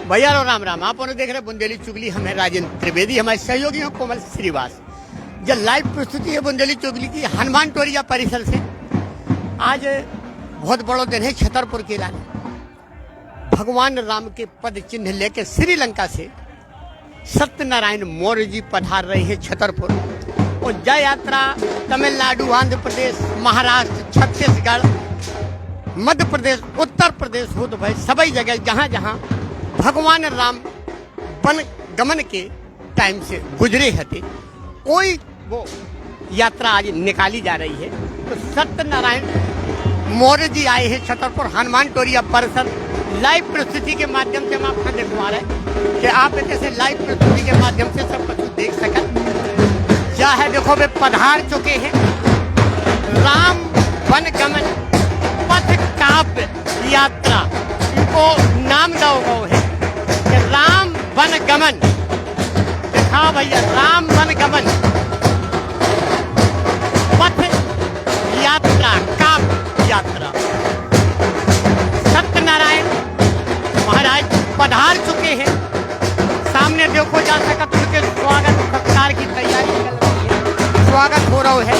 भैया राम राम। आप देख रहे बुंदेली चुगली। हमें राजेंद्र त्रिवेदी, हमारे सहयोगी हैं कोमल श्रीवास। जो लाइव प्रस्तुति है बुंदेली चुगली की हनुमान टोरिया परिसर से। आज बहुत बड़ा दिन है छतरपुर के लाने। भगवान राम के पद चिन्ह लेके श्रीलंका से सत्यनारायण मौर्य जी पधार रहे हैं छतरपुर। और जय यात्रा तमिलनाडु, आंध्र प्रदेश, महाराष्ट्र, छत्तीसगढ़, मध्य प्रदेश, उत्तर प्रदेश हो तो भाई सभी जगह जहाँ जहाँ भगवान राम वन गमन के टाइम से गुजरे हते, कोई वो यात्रा आज निकाली जा रही है। तो सत्यनारायण मौर्य जी आए हैं छतरपुर हनुमान टोरिया परिसर। लाइव प्रस्तुति के माध्यम से हम आपको दिखवा रहे हैं कि आप ऐसे लाइव प्रस्तुति के माध्यम से सब कुछ देख सकें। क्या है देखो, वे पधार चुके हैं। राम वन गमन पथ काव्य यात्रा, इनको नाम दो गो है कि राम वन गमन। दिखाओ भैया, राम वन गमन पथ यात्रा, काव्य यात्रा। सत्यनारायण महाराज पधार चुके हैं। सामने देखो जा सका तो उनके स्वागत सत्कार की तैयारी चल रही है, स्वागत हो रहा है।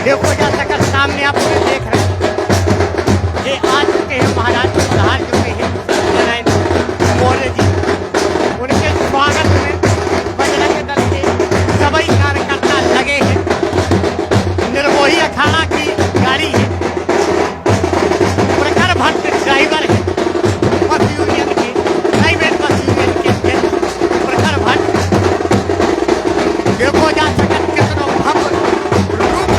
देखो जा सका सामने आप देख रहे हैं, ये आ चुके हैं महाराज, पधार चुके हैं सत्यनारायण मौर्य जी। उनके स्वागत में बजरंग दल के सभी कार्यकर्ता लगे हैं। निर्मोही अखाड़ा की गाड़ी है, प्रखर भट्ट ड्राइवर है, बस यूनियन के प्राइवेट बस यूनियन के प्रखर भट्ट। देखो जा सकत कितनो भव्य रूप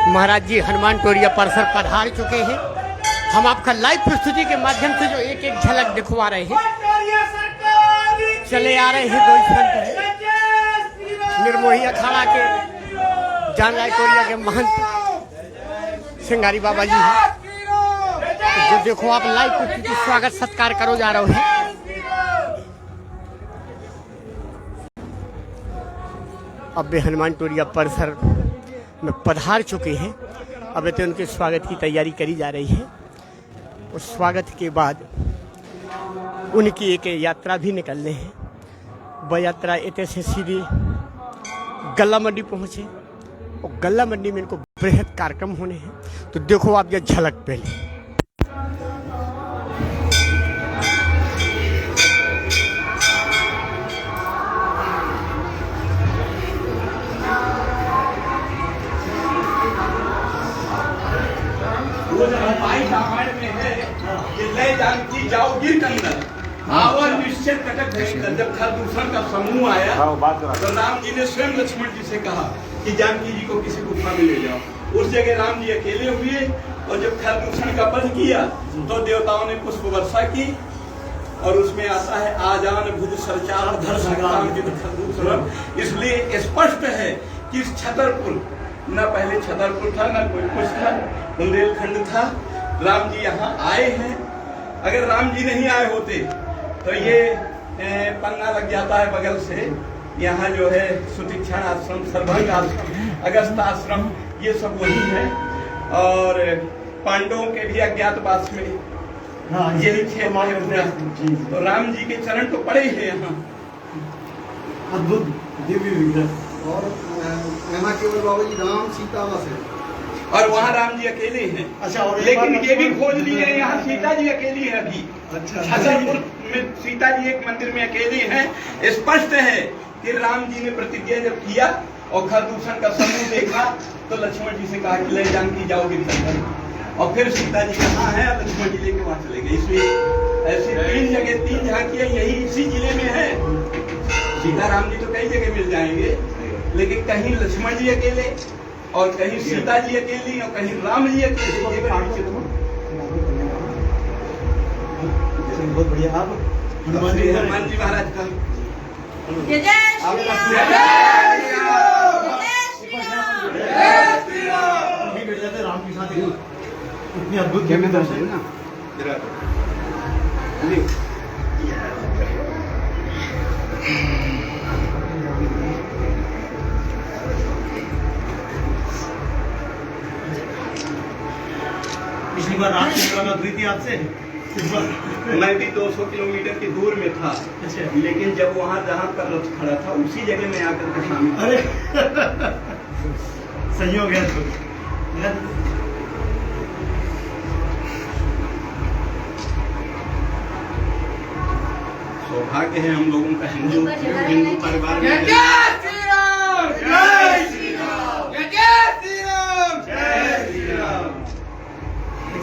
महाराज जी हनुमान टोरिया परिसर पधार चुके हैं। हम आपका लाइव प्रस्तुति के माध्यम से जो एक एक झलक दिखवा रहे हैं। चले आ रहे हैं दो संत हैं निर्मोही अखाड़ा के जान राय टोरिया के महंत सिंगारी बाबा जी हैं। जो देखो आप लाइव प्रस्तुति स्वागत सत्कार करो जा रहे हैं। अब वे हनुमान टोरिया परिसर में पधार चुके हैं। अब तो उनके स्वागत की तैयारी करी जा रही है। और स्वागत के बाद उनकी एक यात्रा भी निकलने हैं। वह यात्रा इतने से सीधी गल्ला मंडी पहुंचे और गल्ला मंडी में इनको बृहद कार्यक्रम होने हैं। तो देखो आप ये झलक पहले। रामायण में है कि ले जानकी जाओगी कंदन आवर निश्चय कटक गई। जब खरदूषण का समूह आया तो राम जी ने स्वयं लक्ष्मण जी से कहा कि जानकी जी को किसी गुफा में ले जाओ। उस जगह राम जी अकेले हुए और जब खरदूषण का वध किया तो देवताओं ने पुष्प वर्षा की। और उसमें आता है आजान भुज सरचार धर संग्राम जित खरदूषण। इसलिए स्पष्ट है कि छतरपुर न पहले छतरपुर था न कोई कुछ था, बुंदेलखंड था। राम जी यहाँ आए हैं। अगर राम जी नहीं आए होते तो ये पन्ना लग जाता है बगल से। यहाँ जो है सुतीक्षण आश्रम, सर्वंग आश्रम, अगस्त आश्रम, ये सब वही है। और पांडवों के भी अज्ञातवास में यही क्षेत्र है पूरा। तो राम जी के चरण तो पड़े हैं यहाँ। अद्भुत दिव्य विग्रह। और यहाँ केवल बाबा जी राम सीता बस है और वहाँ राम जी अकेले हैं। अच्छा, और लेकिन ये भी खोज लिए यहाँ सीता जी अकेली है अभी। अच्छा, छतरपुर में सीता जी एक मंदिर में अकेली हैं। स्पष्ट है कि राम जी ने प्रतिज्ञा जब किया और खरदूषण का समूह देखा तो लक्ष्मण जी से कहा कि ले जानकी जाओगे कंदन। और फिर सीता जी कहाँ है, लक्ष्मण जी लेके वहाँ चले गए। इसलिए ऐसी तीन जगह, तीन झांकियां यही इसी जिले में है। सीता राम जी तो कई जगह मिल जाएंगे, लेकिन कहीं लक्ष्मण जी अकेले और कहीं सीता जी अकेली और कहीं राम जी अकेले। बहुत बढ़िया। आप हनुमान जी महाराज का राम के साथ इतनी अद्भुत दर्शन ना। पिछली बार रात की मुलाकात हुई थी आपसे। मैं भी 200 किलोमीटर की दूर में था। लेकिन जब वहाँ जहाँ पर रथ खड़ा था उसी जगह में आकर के शामिल। अरे सही हो गया। सौभाग्य है हम लोगों का हिंदू परिवार में।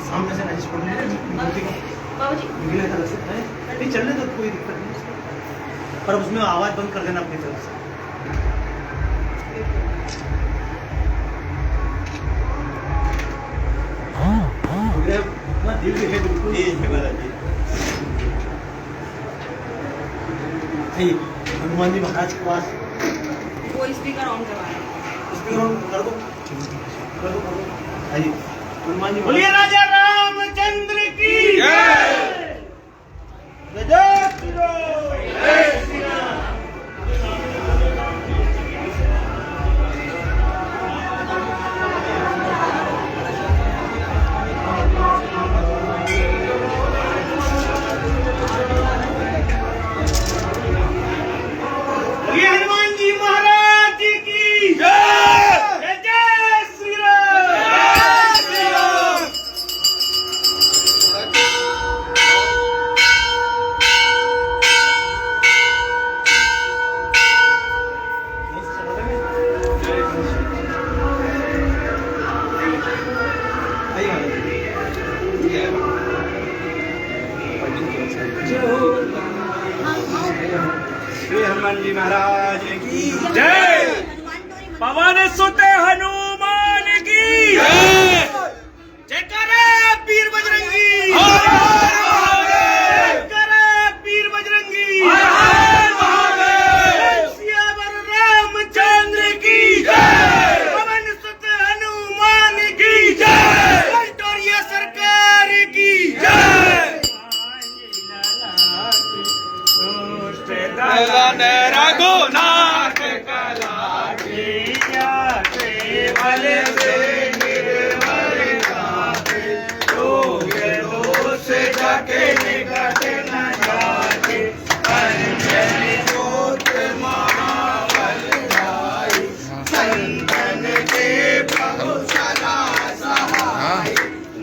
सामने से नहीं चलने तो कोई दिक्कत नहीं, पर उसमें आवाज बंद कर देना अपनी तरफ से। दिव्य है बिल्कुल। हनुमान जी महाराज के पास वो स्पीकर ऑन करवाना। स्पीकर ऑन कर दो, कर दो, कर दो। आइए हनुमान जी। बोलिए राजा रामचंद्र की जय। जय श्री राम। जय श्री राम। बोलिए हनुमान जी महाराज की जय। जय श्री राम। जय श्री राम। श्री हनुमान जी महाराज की जय। पवन सुत हनुमान की की जयकारा पीर बजरंगी, जयकारा पीर बजरंगी, सियावर रामचंद्र की जय, पवन सुत हनुमान की जय, विक्टोरिया सरकार की जय। रघुनाथ कला की जाते भले से निर्मल गाते, लोग दोष जाके निकट न जाते, अंजलि जोत महाबल गाई, संतन के प्रभु सदा सहाय,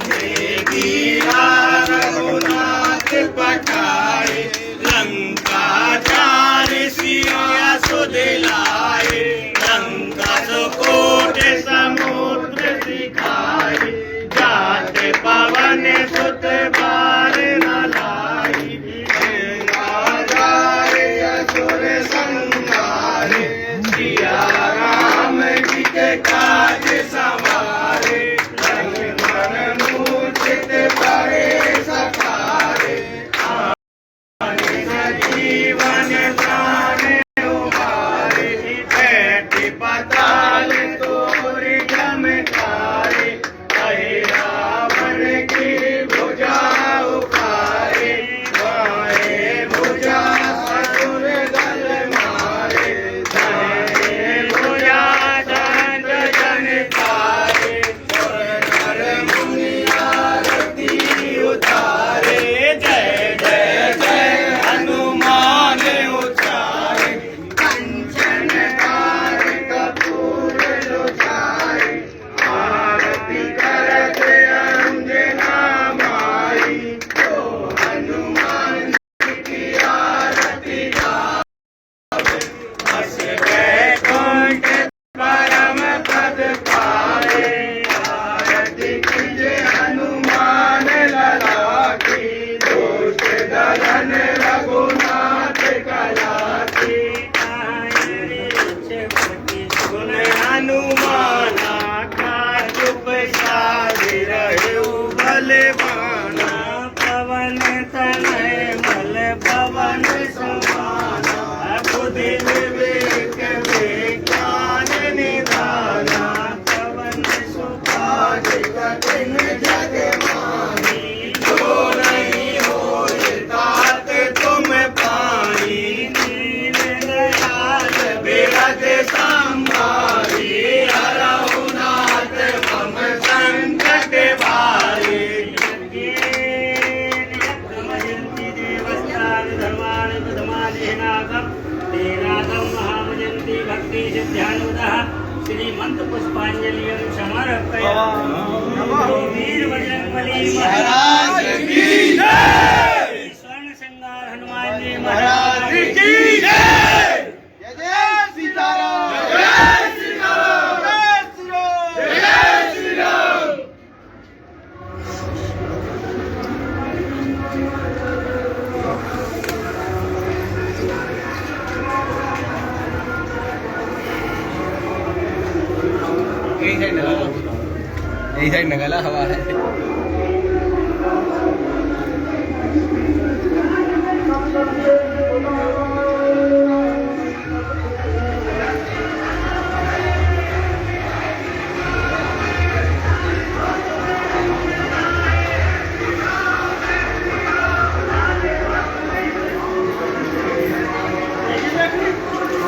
देवी रघुनाथ पठाए, लंका चारि सिया सुदिलाए, लंका सुकोट समुद्र सिखाए, जाते पवन सुत बार न लाई, गंगा जाए असुर संहारे, सिया राम जी के काज संवारे, लक्ष्मण मूर्छित पड़े सखारे, जीवन प्राण उबारे, बैठे पाताल तोरी चमकारे, कहे रावण की भुजा उखारे, बाएं भुजा असुर दल मारे, दाएं भुजा दंड जन तारे, नर मुनि आरती उतारे, जय जय जय हनुमान उचारे, कंचन कार कपूर लुचाए, आरती करते अंजना माई, तो हनुमान की आरती गावे, बस बैकुंठ परम पद पाए, आरती कीजे हनुमान लला की, दोष दलन रघुनाथ कला की, गुण हनुमाना का चुप साधि रहु बलवाना, पवन तनय बल पवन समाना, बुद्धि विवेक विज्ञान निधाना, पवन सुखाद कठिन जग माही, जो नहीं होए तात तुम पाई, दीन दयाल बिरध संभारी, हरहुनाथ मम संकट भारी, यज्ञमयन्ति देवस्तान् धर्मान् प्रथमादिनाथं, तेनाथं महाभजन्ति भक्ति सिद्ध्यानुदः, श्रीमंत पुष्पांजलिं समर्पयामि। वीर बजरंगबली महाराज की जय, स्वर्ण श्रृंगार हनुमान जी महाराज की जय, जय जय सीताराम, जय श्री राम, जय श्री राम। यही साइड नगला हवा है।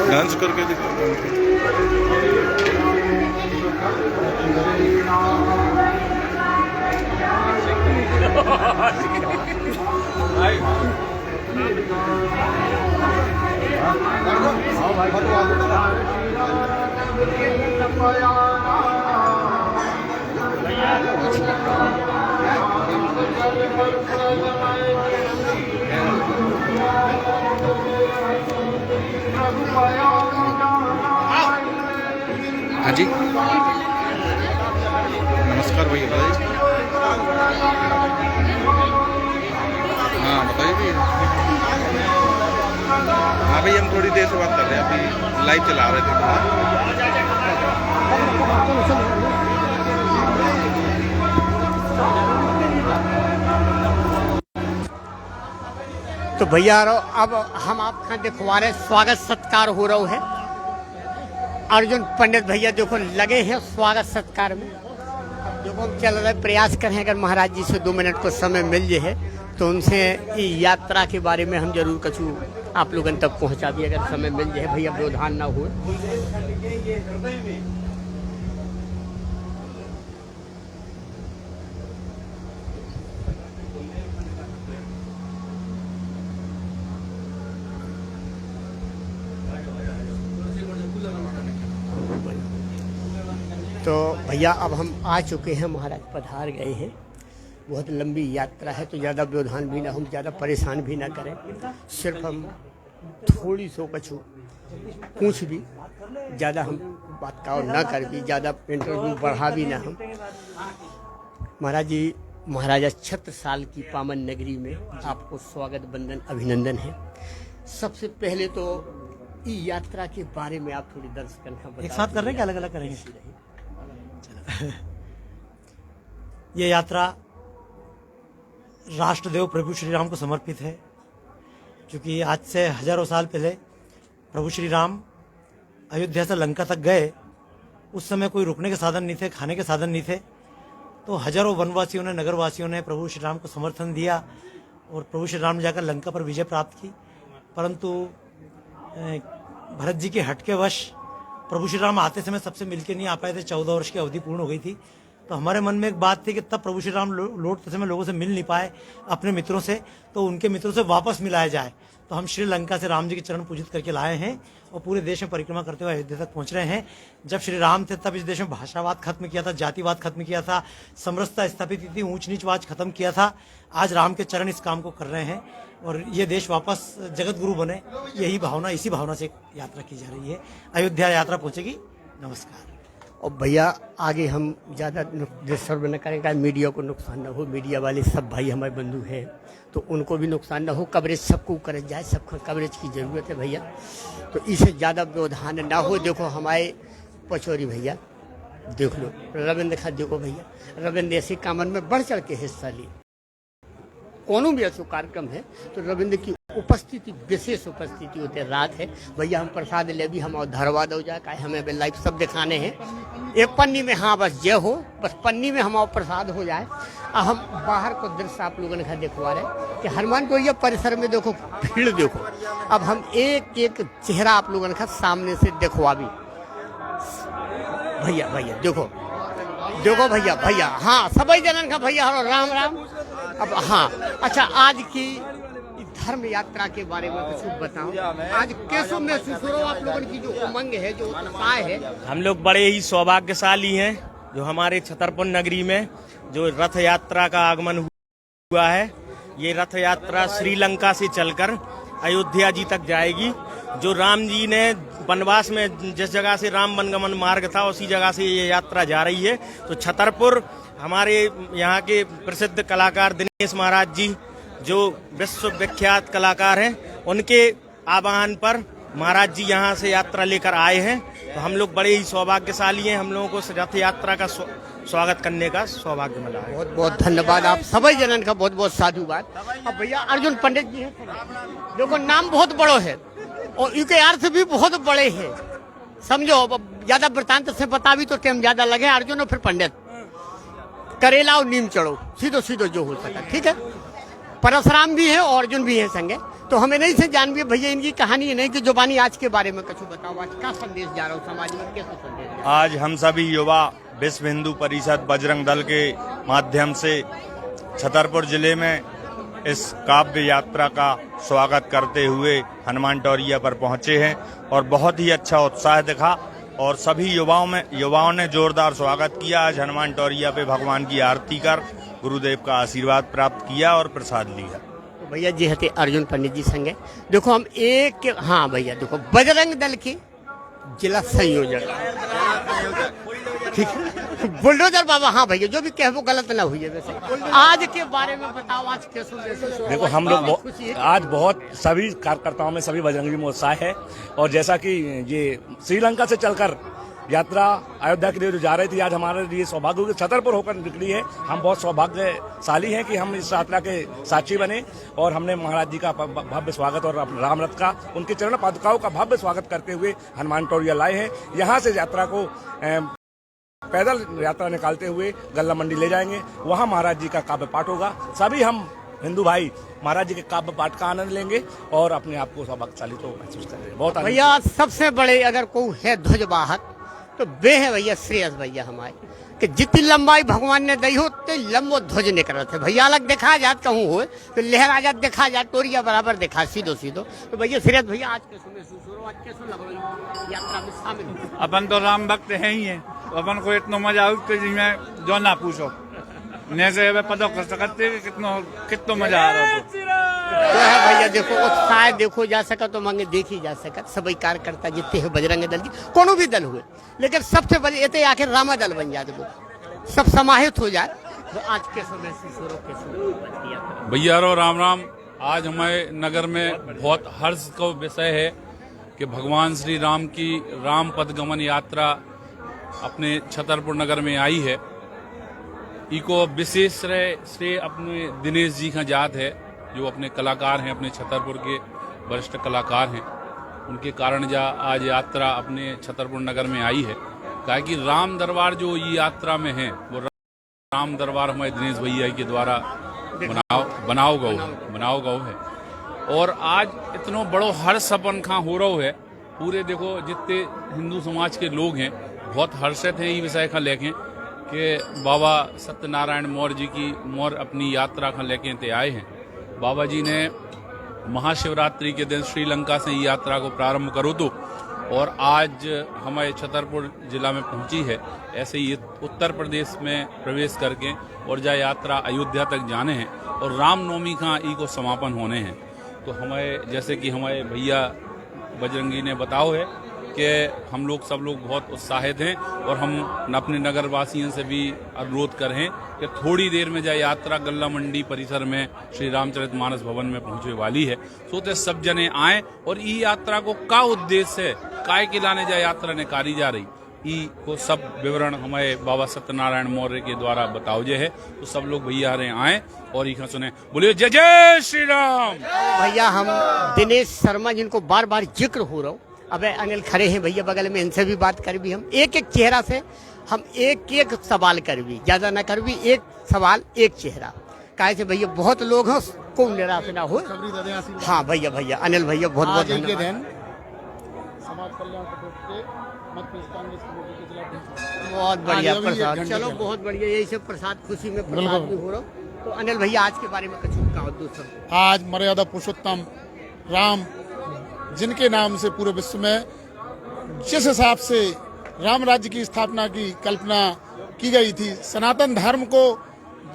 डांस करके दिखाओ। हाँ जी, नमस्कार भैया, बताइए। हाँ बताइए भैया। हाँ भैया, हम थोड़ी देर से बात कर रहे हैं, अभी लाइव चला रहे थे। तो भैया अब हम आपका दिखवा रहे स्वागत सत्कार हो रहा है। अर्जुन पंडित भैया देखो लगे हैं स्वागत सत्कार में। देखो हम चल रहे प्रयास करें, अगर महाराज जी से 2 मिनट को समय मिल जाए तो उनसे यात्रा के बारे में हम जरूर कछु आप लोगों तक पहुंचा भी, अगर समय मिल जाए भैया, व्यवधान ना हो। तो भैया अब हम आ चुके हैं, महाराज पधार गए हैं। बहुत लंबी यात्रा है तो ज़्यादा व्यवधान भी ना, हम ज़्यादा परेशान भी ना करें। सिर्फ हम थोड़ी सो कछु पूछ भी, ज़्यादा हम बात का ना कर भी, ज़्यादा इंटरव्यू बढ़ा भी ना हम। महाराज जी महाराजा छत्रसाल की पावन नगरी में आपको स्वागत वंदन अभिनंदन है। सबसे पहले तो यात्रा के बारे में आप थोड़ी दर्शकों का एक साथ कर रहे हैं कि अलग अलग करेंगे? ये यात्रा राष्ट्रदेव प्रभु श्री राम को समर्पित है, क्योंकि आज से हजारों साल पहले प्रभु श्री राम अयोध्या से लंका तक गए। उस समय कोई रुकने के साधन नहीं थे, खाने के साधन नहीं थे, तो हजारों वनवासियों ने, नगरवासियों ने प्रभु श्री राम को समर्थन दिया और प्रभु श्री राम ने जाकर लंका पर विजय प्राप्त की। परंतु भरत जी के हट के वश प्रभु श्री राम आते समय सबसे मिलके नहीं आ पाए थे, 14 वर्ष की अवधि पूर्ण हो गई थी। तो हमारे मन में एक बात थी कि तब प्रभु श्री राम लौटते समय लोगों से मिल नहीं पाए अपने मित्रों से, तो उनके मित्रों से वापस मिलाया जाए। तो हम श्रीलंका से राम जी के चरण पूजित करके लाए हैं और पूरे देश में परिक्रमा करते हुए अयोध्या तक पहुंच रहे हैं। जब श्री राम थे तब इस देश में भाषावाद खत्म किया था, जातिवाद खत्म किया था, समरसता स्थापित की थी, ऊंच नीचवाद खत्म किया था। आज राम के चरण इस काम को कर रहे हैं और ये देश वापस जगत गुरु बने, यही भावना, इसी भावना से यात्रा की जा रही है। अयोध्या यात्रा पहुंचेगी। नमस्कार। और भैया आगे हम ज़्यादा डिस्टर्ब न करेंगे, मीडिया को नुकसान ना हो। मीडिया वाले सब भाई हमारे बंधु हैं तो उनको भी नुकसान ना हो। कवरेज सबको करे जाए, सबको कवरेज की ज़रूरत है भैया, तो इससे ज़्यादा व्यवधान ना हो। देखो हमारे पचौरी भैया देख लो, रविंद्र खा देखो भैया, रविंद्र ऐसे कामन में बढ़ चढ़ के हिस्सा लिए। कोनो भी ऐसा कार्यक्रम है तो रविंद्र की उपस्थिति, विशेष उपस्थिति होते रात है। भैया हम प्रसाद ले भी हम और धरवा दो जाए, काहे हमें लाइव सब दिखाने हैं। एक पन्नी में हाँ बस जय हो, बस पन्नी में हम और प्रसाद हो जाए। हम बाहर को दृश्य आप लोगों ने दिखवा रहे कि हनुमान टोरिया परिसर में देखो भीड़ देखो। अब हम एक एक चेहरा आप लोगों ने सामने से दिखवा भी। भैया भैया देखो देखो भैया भैया, हाँ सभी जनन का भैया राम राम। अब हाँ अच्छा, आज की धर्म यात्रा के बारे में कुछ बताओ। आज कैसे महसूस हो रहा आप लोगों की जो उमंग है, जो उत्साह है? हम लोग बड़े ही सौभाग्यशाली हैं जो हमारे छतरपुर नगरी में जो रथ यात्रा का आगमन हुआ है। ये रथ यात्रा श्रीलंका से चलकर अयोध्या जी तक जाएगी। जो राम जी ने वनवास में जिस जगह से राम वनगमन मार्ग था उसी जगह से ये यात्रा जा रही है। तो छतरपुर हमारे यहाँ के प्रसिद्ध कलाकार दिनेश महाराज जी जो विश्व विख्यात कलाकार हैं, उनके आह्वान पर महाराज जी यहाँ से यात्रा लेकर आए हैं। तो हम लोग बड़े ही सौभाग्यशाली हैं, हम लोगों को रथ यात्रा का स्वागत करने का सौभाग्य मिला है। बहुत बहुत धन्यवाद आप सभी जनन का, बहुत बहुत साधुवाद। अब भैया अर्जुन पंडित जी हैं, देखो नाम बहुत बड़ो है और इनके अर्थ भी बहुत बड़े हैं, समझो। अब ज्यादा वृतांत से बता भी तो टाइम ज्यादा लगे। अर्जुन और फिर पंडित, करेला और नीम चढ़ो, सीधो सीधो जो हो सका, ठीक है। परशुराम भी है और अर्जुन भी है संगे। तो हमें नहीं से जान भी भैया इनकी कहानी नहीं कि जुबानी आज के बारे में कुछ बताओ। आज क्या संदेश जा रहा हूँ समाज में, कैसे संदेश? आज हम सभी युवा विश्व हिंदू परिषद बजरंग दल के माध्यम से छतरपुर जिले में इस काव्य यात्रा का स्वागत करते हुए हनुमान टोरिया पर पहुंचे हैं और बहुत ही अच्छा उत्साह दिखा और सभी युवाओं ने जोरदार स्वागत किया। आज हनुमान टोरिया पे भगवान की आरती कर गुरुदेव का आशीर्वाद प्राप्त किया और प्रसाद लिया। तो भैया जी हते अर्जुन पंडित जी संगे। देखो हम एक, हाँ भैया देखो बजरंग दल के जिला संयोजक, ठीक है, बुलडोजर बाबा। हाँ भैया जो भी कहे वो गलत ना हुई है। वैसे आज के बारे में बताओ, आज कैसे? देखो हम लोग आज बहुत सभी कार्यकर्ताओं में, सभी बजरंगी में उत्साह है और जैसा कि ये श्रीलंका से चलकर यात्रा अयोध्या के लिए जो जा रही थी, आज हमारे लिए सौभाग्य छतरपुर होकर निकली है। हम बहुत सौभाग्यशाली हैं कि हम इस यात्रा के साक्षी बने और हमने महाराज जी का भव्य स्वागत और राम रथ का, उनके चरण पादुकाओं का भव्य स्वागत करते हुए हनुमान टोरिया लाए हैं। यहाँ से यात्रा को पैदल यात्रा निकालते हुए गल्ला मंडी ले जाएंगे, वहाँ महाराज जी का काव्य पाठ होगा। सभी हम हिंदू भाई महाराज जी के काव्य पाठ का आनंद लेंगे और अपने आप को सौभाग्यशाली तो महसूस कर रहे हैं। बहुत भैया सबसे बड़े अगर कोई है ध्वजवाहक तो वे है भैया श्रेयस भैया हमारे, कि जितनी लंबाई भगवान ने दी हो उतनी लंबो ध्वज निकल रहे थे भैया। अलग देखा जात कहूँ हो तो लहरा जात देखा जात टोरिया बराबर देखा सीधो सीधो। तो भैया श्रेयस भैया आज कैसे महसूस हो रहा, आज कैसे लग रहा यात्रा में शामिल? अपन तो राम भक्त है ही है, अपन को इतना मजा आउ कि जिसमें जो ना पूछो ने से पता कर सकते कितना मजा आ रहा तो है भैया। देखो उत्साह देखो जा सका तो मांगे देखी जा सका। सभी कार्यकर्ता जितने हैं बजरंग दल की, कोनो भी दल हुए, लेकिन सबसे बड़े ये आखिर रामा दल बन जाते, वो सब समाहित हो जाए। तो आज कैसे महसूस हो रहा भैया? राम राम। आज हमारे नगर में बहुत हर्ष का विषय है कि भगवान श्री राम की राम पदगमन यात्रा अपने छतरपुर नगर में आई है। इको विशेष श्रेय अपने दिनेश जी का जात है, जो अपने कलाकार हैं, अपने छतरपुर के वरिष्ठ कलाकार हैं। उनके कारण आज यात्रा अपने छतरपुर नगर में आई है। कहा कि राम दरबार जो ये यात्रा में है वो राम दरबार हमारे दिनेश भैया के द्वारा बनाओ गौ है। और आज इतना बड़ो हर्ष अपन खां हो रहा है। पूरे देखो जितने हिंदू समाज के लोग हैं बहुत हर्षित हैं ये विषय का लेके कि बाबा सत्यनारायण मौर्य जी की अपनी यात्रा का लेके ते आए हैं। बाबा जी ने महाशिवरात्रि के दिन श्रीलंका से ये यात्रा को प्रारंभ करो तो, और आज हमारे छतरपुर जिला में पहुंची है। ऐसे ही उत्तर प्रदेश में प्रवेश करके और जा यात्रा अयोध्या तक जाने हैं और रामनवमी का ई को समापन होने हैं। तो हमारे जैसे कि हमारे भैया बजरंगी ने बताओ है कि हम लोग सब लोग बहुत उत्साहित हैं और हम अपने नगर वासियों से भी अनुरोध करें कि थोड़ी देर में जाए यात्रा गल्ला मंडी परिसर में श्री रामचरितमानस भवन में पहुंचने वाली है। सोते सब जने आए और ई यात्रा को का उद्देश्य है, काय के लाने जाए यात्रा निकाली जा रही, ई को सब विवरण हमारे बाबा सत्यनारायण मौर्य के द्वारा बताओ जे है। तो सब लोग भैया आए और इखा सुने, बोलिए जय जय श्री राम। भैया हम दिनेश शर्मा जिनको बार बार जिक्र हो रहा हूँ, अब अनिल खड़े हैं भैया बगल में, इनसे भी बात कर भी हम एक एक चेहरा से हम एक सवाल कर भी, ज्यादा ना कर भी, एक सवाल एक चेहरा। काहे से भैया बहुत लोग हैं को निराश ना हो। हाँ भैया अनिल भैया बहुत बहुत धन्यवाद। बहुत बढ़िया प्रसाद, चलो बहुत बढ़िया, यही से प्रसाद खुशी में प्रसाद भी हो रहा। तो अनिल भैया आज के बारे में कुछ कहो दूसरा। आज मर्यादा पुरुषोत्तम राम जिनके नाम से पूरे विश्व में जिस हिसाब से राम राज्य की स्थापना की कल्पना की गई थी, सनातन धर्म को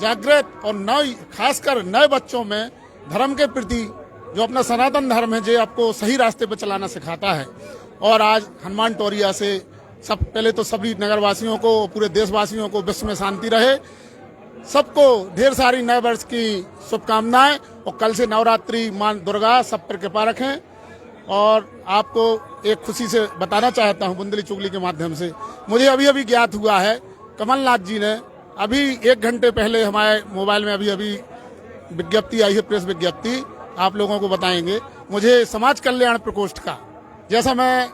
जागृत और नए खासकर नए बच्चों में धर्म के प्रति जो अपना सनातन धर्म है, जो आपको सही रास्ते पर चलाना सिखाता है। और आज हनुमान टोरिया से सब पहले तो सभी नगरवासियों को, पूरे देशवासियों को विश्व में शांति रहे, सबको ढेर सारी नए वर्ष की शुभकामनाएं। और कल से नवरात्रि मां दुर्गा सब पर कृपा रखें। और आपको एक खुशी से बताना चाहता हूं बुंदेली चुगली के माध्यम से, मुझे अभी ज्ञात हुआ है कमलनाथ जी ने अभी 1 घंटे पहले हमारे मोबाइल में अभी विज्ञप्ति आई है, प्रेस विज्ञप्ति, आप लोगों को बताएंगे। मुझे समाज कल्याण प्रकोष्ठ का, जैसा मैं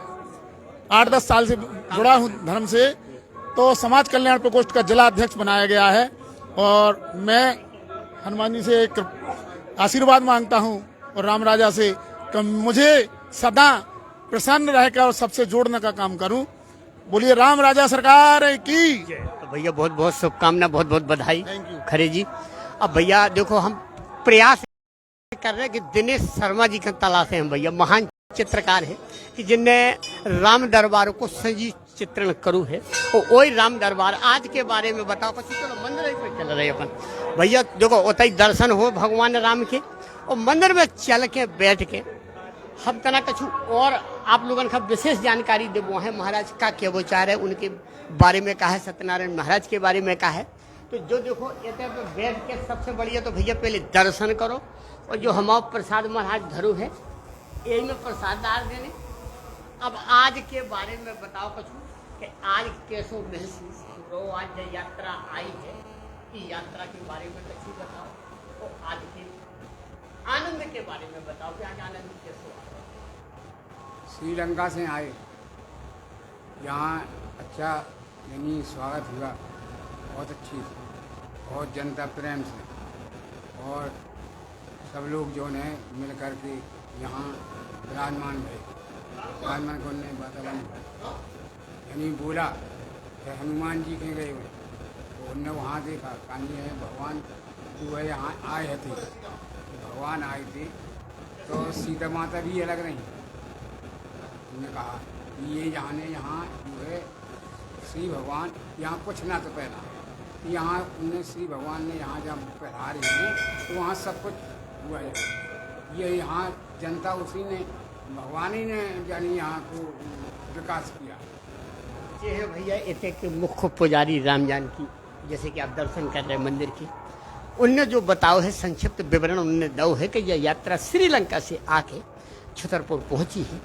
8-10 साल से जुड़ा हूं धर्म से, तो समाज कल्याण प्रकोष्ठ का जिला अध्यक्ष बनाया गया है। और मैं हनुमान जी से एक आशीर्वाद मांगता हूं और राम राजा से कि मुझे सदा प्रसन्न रहकर और सबसे जोड़ने का काम करूं। बोलिए राम राजा सरकार की। तो भैया बहुत बहुत शुभकामना, बहुत बहुत बधाई खरे जी। अब भैया देखो हम प्रयास कर रहे हैं कि दिनेश शर्मा जी का तलाश है हम भैया, महान चित्रकार है कि जिनने राम दरबार को सजी चित्रण करू है। तो वही राम दरबार आज के बारे में बताओ। चलो मंदिर पे चल रहे अपन भैया, देखो उतई दर्शन हो भगवान राम के और मंदिर में चल के बैठ के हम तना कछु और आप लोगों का विशेष जानकारी देवो है। महाराज का क्या विचार है, उनके बारे में कहा है, सत्यनारायण महाराज के बारे में कहा है। तो जो देखो इतने पे बैठ के सबसे बढ़िया तो भैया पहले दर्शन करो और जो हमारा प्रसाद महाराज धरू है यही में प्रसाद डाल देने। अब आज के बारे में बताओ कुछ कि आज कैसो महसूस हो आज जो यात्रा आई है कि यात्रा के बारे में कुछ बताओ तो आज के आनंद के बारे में बताओ कि आज आनंद कैसे हुआ। श्रीलंका से आए, यहाँ अच्छा यानी स्वागत हुआ, बहुत अच्छी, बहुत जनता प्रेम से, और सब लोग जो है मिल कर के यहाँ विराजमान भए। विराजमान को ने वातावरण यानी बोला कि हनुमान जी के गए हुए, तो उनने वहाँ देखा कहानी है भगवान जो है यहाँ आए थे, भगवान आए थे तो सीता माता भी अलग नहीं। उन्होंने कहा ये यहाँ जो है श्री भगवान यहाँ कुछ ना तो पहला यहाँ उन्हें श्री भगवान ने यहाँ जब पधारे हैं तो वहाँ सब कुछ हुआ है। ये यहाँ जनता उसी ने भगवान ही ने यानी यहाँ को विकास किया। ये है भैया इतने के मुख्य पुजारी राम जानकी, जैसे कि आप दर्शन कर रहे हैं मंदिर की, उनने जो बताओ है संक्षिप्त विवरण उन्होंने दो है कि यह यात्रा श्रीलंका से आके छतरपुर पहुंची है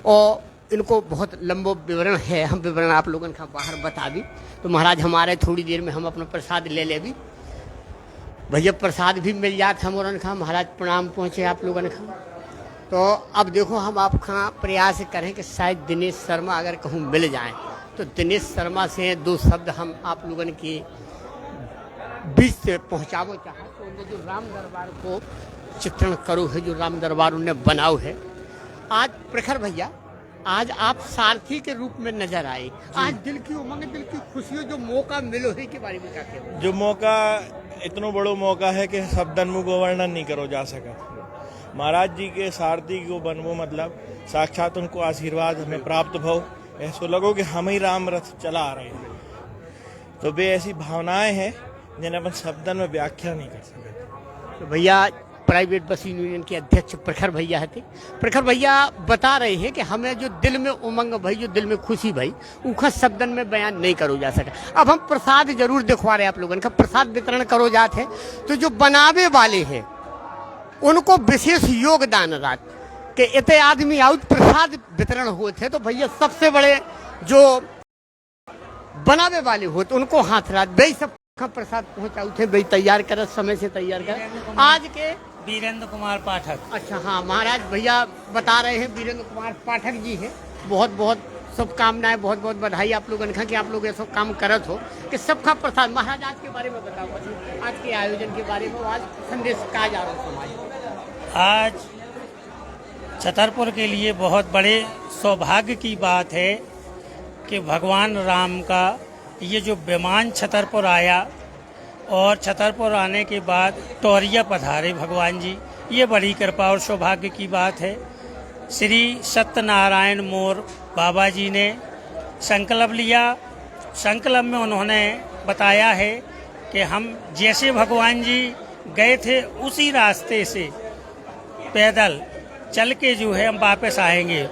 और इनको बहुत लंबो विवरण है। हम विवरण आप लोगों का बाहर बता दी तो महाराज हमारे थोड़ी देर में हम अपना प्रसाद ले ले भी भैया, प्रसाद भी मिल जाता हम और खा। महाराज प्रणाम पहुँचे आप लोगों का। तो अब देखो हम आपका प्रयास करें कि शायद दिनेश शर्मा अगर कहूँ मिल जाए तो दिनेश शर्मा से दो शब्द हम आप लोगों के बीच से पहुँचावो चाहे तो उन्हें जो राम दरबार को चित्रण करो है, जो राम दरबार उन्हें बनाओ है। आज प्रखर भैया, आज आप सारथी के रूप में नजर आए, आज दिल की उमंग, दिल की खुशियों जो मौका मिलो है के बारे में क्या कहते हैं? जो मौका इतना बड़ो मौका है कि शब्दन में को वर्णन नहीं करो जा सका। महाराज जी के सारथी को बनवो मतलब साक्षात उनको आशीर्वाद हमें प्राप्त भो, ऐसा लगो कि हम ही राम रथ चला रहे हैं। तो वे ऐसी भावनाएं हैं जिन्हें अपन शब्दन में व्याख्या नहीं कर सकते। तो भैया प्राइवेट बस यूनियन के अध्यक्ष प्रखर भैया थे। प्रखर भैया बता रहे हैं कि हमें जो दिल में उमंग भाई, जो दिल में खुशी भाई, उनका शब्दन में बयान नहीं करो जा सका। अब हम प्रसाद जरूर दिखवा रहे हैं आप लोगों का, प्रसाद वितरण करो जाते हैं तो जो बनावे वाले हैं उनको विशेष योगदान रात के इतने आदमी आउट प्रसाद वितरण हुए थे। तो भैया सबसे बड़े जो बनावे वाले होते उनको हाथ रात भाई सब प्रसाद पहुंचाऊ थे भाई, तैयार कर समय से तैयार कर। आज के वीरेंद्र कुमार पाठक। अच्छा हाँ, महाराज भैया बता रहे हैं वीरेंद्र कुमार पाठक जी है। बहुत बहुत शुभकामनाएं, बहुत बहुत बधाई आप लोगों ने कि आप लोग ऐसा काम करत हो कि सबका प्रसाद। महाराज आज के बारे में बताओ, आज के आयोजन के बारे में, आज संदेश कहा जा रहा है समाज। आज छतरपुर के लिए बहुत बड़े सौभाग्य की बात है कि भगवान राम का ये जो विमान छतरपुर आया और छतरपुर आने के बाद टोरिया पधारे भगवान जी, ये बड़ी कृपा और सौभाग्य की बात है। श्री सत्यनारायण मोर बाबा जी ने संकल्प लिया। संकल्प में उन्होंने बताया है कि हम जैसे भगवान जी गए थे उसी रास्ते से पैदल चल के जो है हम वापस आएंगे,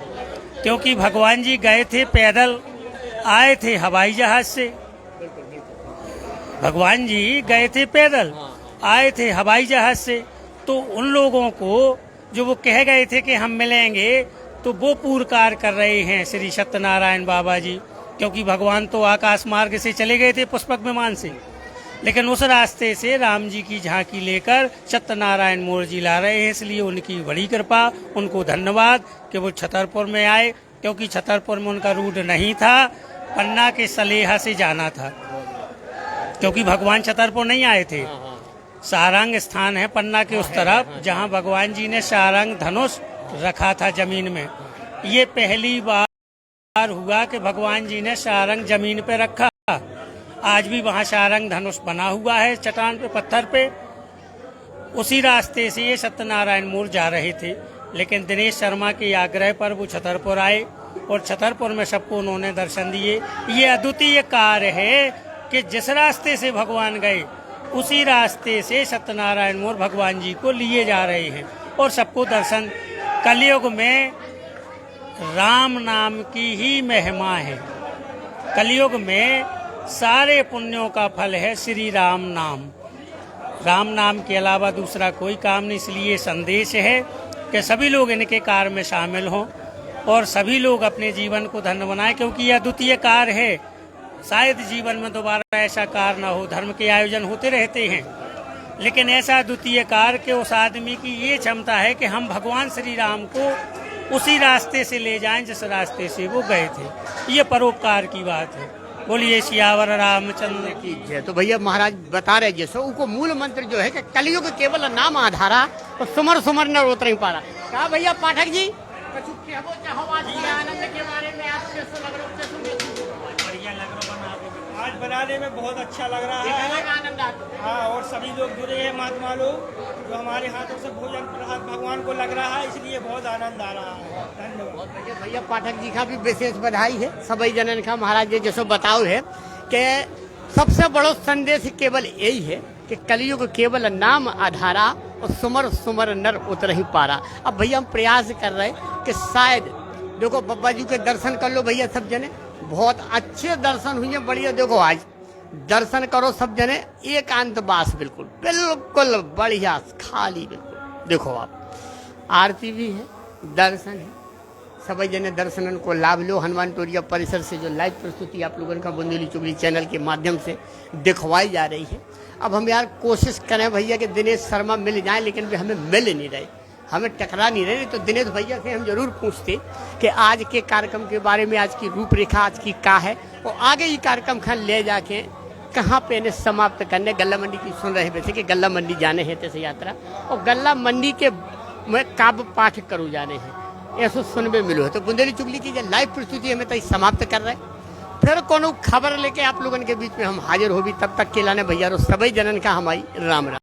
क्योंकि भगवान जी गए थे पैदल, आए थे हवाई जहाज से। भगवान जी गए थे पैदल, आए थे हवाई जहाज से। तो उन लोगों को जो वो कह गए थे कि हम मिलेंगे, तो वो पुरकार कर रहे हैं श्री सत्यनारायण बाबा जी, क्योंकि भगवान तो आकाश मार्ग से चले गए थे पुष्पक विमान से, लेकिन उस रास्ते से राम जी की झांकी लेकर सत्यनारायण मोर जी ला रहे हैं। इसलिए उनकी बड़ी कृपा, उनको धन्यवाद कि वो छतरपुर में आए, क्योंकि छतरपुर में उनका रूट नहीं था, पन्ना के सलेहा से जाना था, क्योंकि भगवान छतरपुर नहीं आए थे। सारंग स्थान है पन्ना के उस तरफ जहां भगवान जी ने सारंग धनुष रखा था जमीन में। ये पहली बार हुआ कि भगवान जी ने सारंग जमीन पे रखा। आज भी वहां सारंग धनुष बना हुआ है चट्टान पे, पत्थर पे। उसी रास्ते से ये सत्यनारायण मोर जा रहे थे, लेकिन दिनेश शर्मा के आग्रह पर वो छतरपुर आए और छतरपुर में सबको उन्होंने दर्शन दिए। ये अद्वितीय कार्य है कि जिस रास्ते से भगवान गए उसी रास्ते से सत्यनारायण मोर भगवान जी को लिए जा रहे हैं और सबको दर्शन। कलयुग में राम नाम की ही महिमा है। कलयुग में सारे पुण्यों का फल है श्री राम नाम। राम नाम के अलावा दूसरा कोई काम नहीं। इसलिए संदेश है कि सभी लोग इनके कार्य में शामिल हों और सभी लोग अपने जीवन को धन्य बनाएं, क्योंकि यह द्वितीय कार्य है। शायद जीवन में दोबारा ऐसा कार्य न हो। धर्म के आयोजन होते रहते हैं, लेकिन ऐसा द्वितीय कार्य कि उस आदमी की ये क्षमता है कि हम भगवान श्री राम को उसी रास्ते से ले जाएं जिस रास्ते से वो गए थे। ये परोपकार की बात है। बोलिए सियावर रामचंद्र की जय। तो भैया महाराज बता रहे जैसे उनको मूल मंत्र जो है कि कलियुग केवल नाम आधारा और सुमर सुमर न उतर ही पारा। कहा भैया पाठक जी कछु कहबो चाहो आज के आनंद के बारे में, आप कैसे लग रहा बढ़िया लग रहा है। आज बनाने में बहुत अच्छा लग रहा है, आनंद आता। हाँ, और सभी लोग जुड़े हैं, महात्मा लोग, जो हमारे हाथों से भोजन प्रसाद भगवान को लग रहा है, इसलिए बहुत आनंद आ रहा है। धन्यवाद। भैया पाठक जी का भी विशेष बधाई है। सभी जनन का महाराज जी जैसे बताओ है कि सबसे बड़ो संदेश केवल यही है कि कलियुग केवल नाम आधारा और सुमर सुमर नर उतर ही पारा। अब भैया हम प्रयास कर रहे हैं कि शायद देखो बब्बा जी के दर्शन कर लो भैया सब जने, बहुत अच्छे दर्शन हुए बढ़िया। देखो आज दर्शन करो सब जने, एकांत वास बिल्कुल बिल्कुल बढ़िया खाली बिल्कुल। देखो आप आरती भी है, दर्शन है, सभी जने दर्शनन को लाभ लो। हनुमान टोरिया परिसर से जो लाइव प्रस्तुति आप लोगों का बुंदेली चुगली चैनल के माध्यम से दिखवाई जा रही है। अब हम यार कोशिश करें भैया कि दिनेश शर्मा मिल जाए, लेकिन भी हमें मिल नहीं रहे, हमें टकरा नहीं रहे। तो दिनेश भैया से हम जरूर पूछते कि आज के कार्यक्रम के बारे में, आज की रूपरेखा आज की क्या है, और आगे ये कार्यक्रम खान ले जाके कहाँ पे इन्हें समाप्त करने। गल्ला मंडी की सुन रहे थे कि गल्ला मंडी जाने हैं तैसे यात्रा, और गल्ला मंडी के में काव्य पाठ करूँ जाने हैं, ऐसा सुनने मिलो है। तो बुंदेली चुगली की जो लाइव प्रस्तुति हमें तो समाप्त कर रहे हैं। फिर कोनो खबर लेके आप लोगों के बीच में हम हाजिर हो भी, तब तक के लाने भैया सभी जनन का हमारी राम राम।